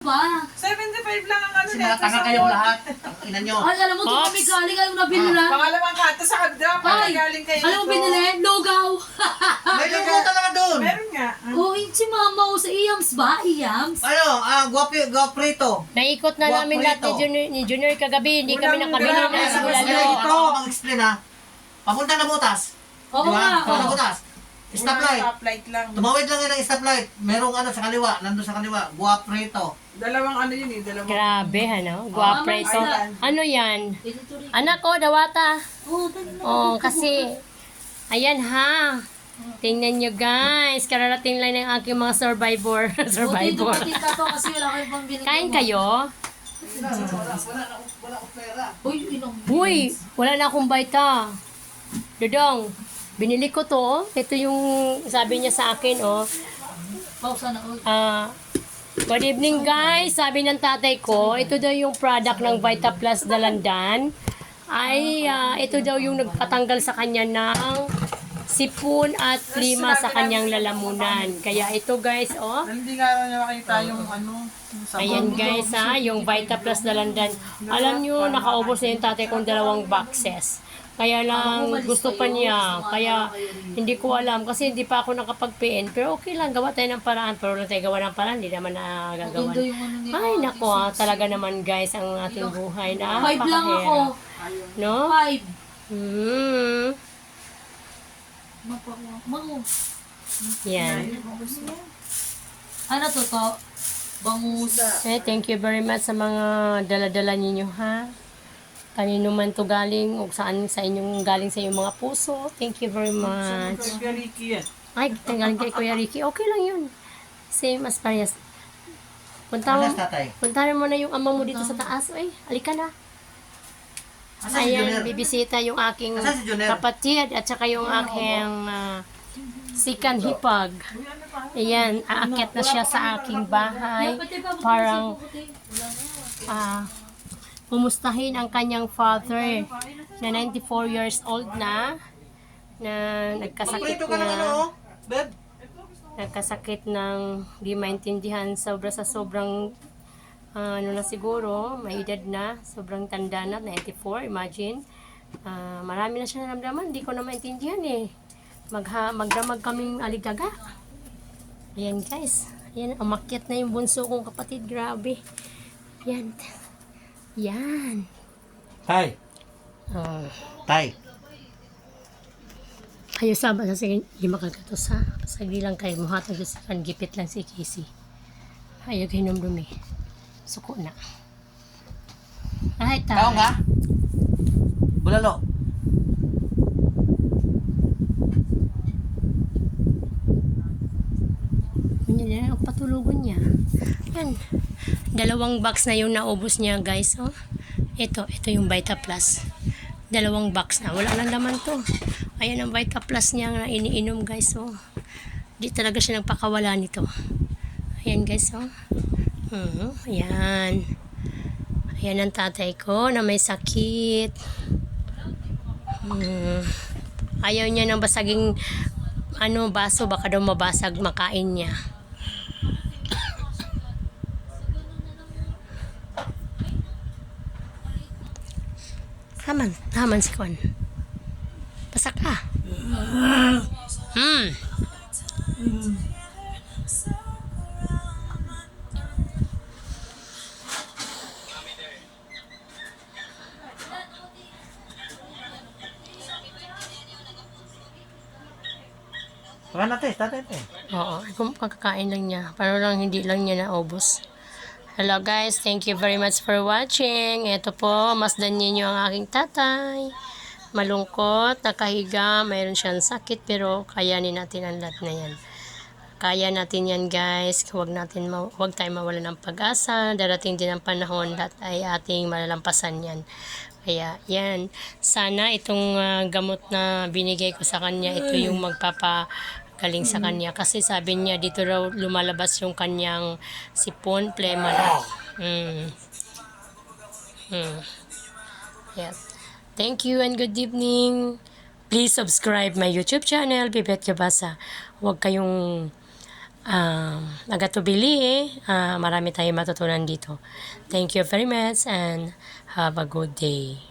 pa. 75 lang ang ano Kasi nito. nakatanga kayong lahat. Ang ina nyo. Ay, alam mo, ito kami galing. Alam mo na binila. Pangalawang kanta sa kabda. Ay, Galing kayo alam mo binili? Lugaw. May lugo talaga doon. Meron nga. Oh, yun si mama o sa Iyams ba? Iyams? Ano, guwaprito. Naikot na namin lahat ni Junior kagabi. Hindi kami nakabili na Wala. bulalo. Ano ko mag-explain ha? Papunta na butas. Oo Di ba? nga. Papunta na butas. Stoplight. Stoplight lang. Tumawid lang yun ang stoplight. Merong ano sa kaliwa. Nandun sa kaliwa. Guwaprito. Dalawang ano yun eh. Dalawang. Grabe, ano? Guwapre ito. Ayan. Ano yan? Ito rin. Anak ko, dawata. Oh, dali na. Oh, kasi, ayan ha. Tingnan nyo guys. Kararating lang ng aking mga survivor. Buti ito survivor. pati ka to kasi wala kayong pambili. Kain kayo? Wala akong pera. Uy, ilang. Uy, wala na akong baita. Dodong, binili ko to. Oh. Ito yung sabi niya sa akin, oh. Pausa na. Uy. Good evening guys. Sabi ng tatay ko, ito daw yung product ng Vita Plus Dalandan. Ay, ito daw yung nagpatanggal sa kanya ng sipon at lima sa kanyang lalamunan. Kaya ito guys, oh. Hindi nga raw niya makita yung ano. yung sabon. Ayan guys ha, yung Vita Plus Dalandan. Alam nyo, nakaubos na yung tatay kong 2 boxes. Kaya lang gusto pa niya. Kaya hindi ko alam kasi hindi pa ako nakapag-PN. Pero okay lang, gawa tayo ng paraan. Pero wala tayo gawa ng paraan, hindi naman nagagawa. Maganda yung ano ni Ay nako, talaga naman guys ang ating buhay na 5 lang ako. No? 5. Mango. Yan. Ano to? Bangus. Thank you very much sa mga dala-dala ninyo ha. Kanino man to galing o saan sa inyong galing sa inyong mga puso. Thank you very much. Kuya Ricky yan. Ay, galing kay Kuya Ricky. Okay lang yun. Same as parehas. Alas tatay. Puntahan mo na yung ama mo dito sa taas. Ay, halika na. Asan si Junior? Ayan, bibisita yung aking Asan si Junior? kapatid at saka yung aking sikan hipag. Ayan, aakyat na siya sa aking bahay. Parang pumustahin ang kanyang father na 94 years old na nagkasakit Paborito ka ng ano, na oh. Beb? nagkasakit ng di maintindihan sa sobrang ano na siguro, may edad na, sobrang tanda na, 94, imagine. Marami na siya naramdaman, hindi ko na maintindihan eh. Magdamag kaming aligaga. Ayan guys, ayan, umakyat na yung bunso kong kapatid, grabe. Ayan. Yan. Tay. Tay. Kayo sama sa sige, di makagatos ha. Sagli lang kayo, muhatag sa kan, gipit lang si Casey. Ayaw kayo dumi. Suko na. Ay, Kaon ka? Bulalo. Yan ang patulugon niya. Yan. 2 box na yung naubos niya guys. Oh. Ito yung Vita Plus. 2 box na. Wala lang naman to. Ayan ang Vita Plus niya na iniinom guys. Oh. Di talaga siya nagpakawala nito. Ayan guys. Oh. Ayan. Ayan ang tatay ko na may sakit. Ayaw niya ng basaging baso, baka daw mabasag makain niya. Taman si Kwan. Pasak ka. Baka natin, tatay te. Oo, kung kakakain lang niya. Para lang hindi lang niya naubos. Hello guys, thank you very much for watching. Ito po, masdan niyo ang aking tatay. Malungkot, nakahiga, mayroon siyang sakit pero kayanin natin ang lahat na yan. Kaya natin yan guys. Huwag tayong mawala ng pag-asa. Darating din ang panahon lahat ay ating malalampasan yan. Kaya yan, sana itong gamot na binigay ko sa kanya, ito yung magpapagaling sa kanya. Kasi sabi niya, dito raw lumalabas yung kanyang sipon, plema na. Yeah. Thank you and good evening. Please subscribe my YouTube channel, Bibet Gabasa. Huwag kayong nagatubili, marami tayong matutunan dito. Thank you very much and have a good day.